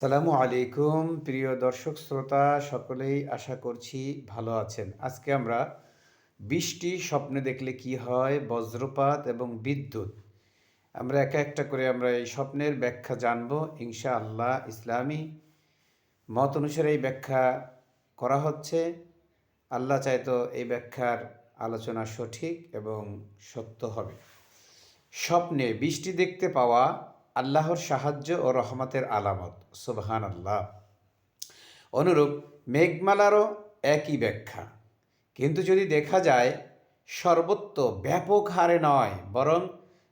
আসসালামু আলাইকুম প্রিয় দর্শক শ্রোতা সকলেই আশা করছি ভালো আছেন। আজকে আমরা বৃষ্টি স্বপ্নে দেখলে কি হয়, বজ্রপাত এবং বিদ্যুৎ, আমরা একটা করে আমরা এই স্বপ্নের ব্যাখ্যা জানব ইনশাআল্লাহ। ইসলামী মত অনুসারে এই ব্যাখ্যা করা হচ্ছে। আল্লাহ চাইতো এই ব্যাখ্যার আলোচনা সঠিক এবং সত্য হবে। স্বপ্নে বৃষ্টি দেখতে পাওয়া আল্লাহর সাহায্য ও রহমতের আলামত। সুবহান আল্লাহ। অনুরূপ মেঘমালারও একই ব্যাখ্যা, কিন্তু যদি দেখা যায় সর্বত্র ব্যাপক হারে নয়, বরং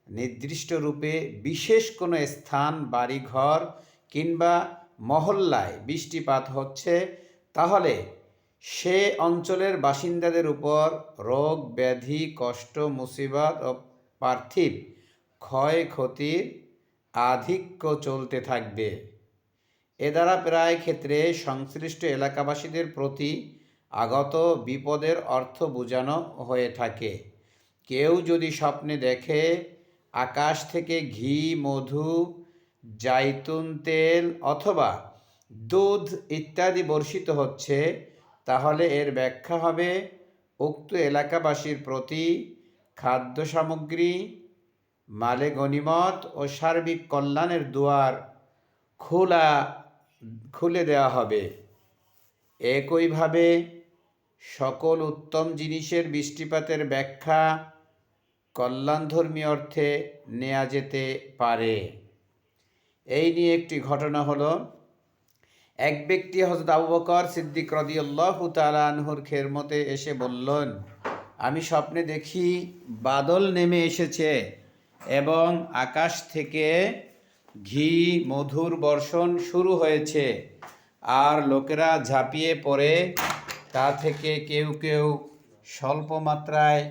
নির্দিষ্ট রূপে বিশেষ কোনো স্থান, বাড়িঘর কিংবা মহল্লায় বৃষ্টিপাত হচ্ছে, তাহলে সে অঞ্চলের বাসিন্দাদের উপর রোগ ব্যাধি, কষ্ট, মুসিবত ও পার্থিব ক্ষয়ক্ষতির আধিক্য চলতে থাকবে। এ দ্বারা প্রায় ক্ষেত্রে সংশ্লিষ্ট এলাকাবাসীদের প্রতি আগত বিপদের অর্থ বোঝানো হয়ে থাকে। কেউ যদি স্বপ্নে দেখে আকাশ থেকে ঘি, মধু, জাইতুন তেল অথবা দুধ ইত্যাদি বর্ষিত হচ্ছে, তাহলে এর ব্যাখ্যা হবে উক্ত এলাকাবাসীর প্রতি খাদ্য সামগ্রী, মালে গনিমত ও সার্বিক কল্যাণের দুয়ার খুলে দেওয়া হবে। একইভাবে সকল উত্তম জিনিসের বৃষ্টিপাতের ব্যাখ্যা কল্যাণধর্মী অর্থে নেওয়া যেতে পারে। এই নিয়ে একটি ঘটনা হলো, এক ব্যক্তি হযরত আবু বকর সিদ্দিক রাদিয়াল্লাহু তাআলা আনহুর খেদমতে এসে বললেন, আমি স্বপ্নে দেখি বাদল নেমে এসেছে এবং আকাশ থেকে ঘি, মধুর বর্ষণ শুরু হয়েছে, আর লোকেরা ঝাঁপিয়ে পড়ে তা থেকে কেউ কেউ স্বল্প মাত্রায়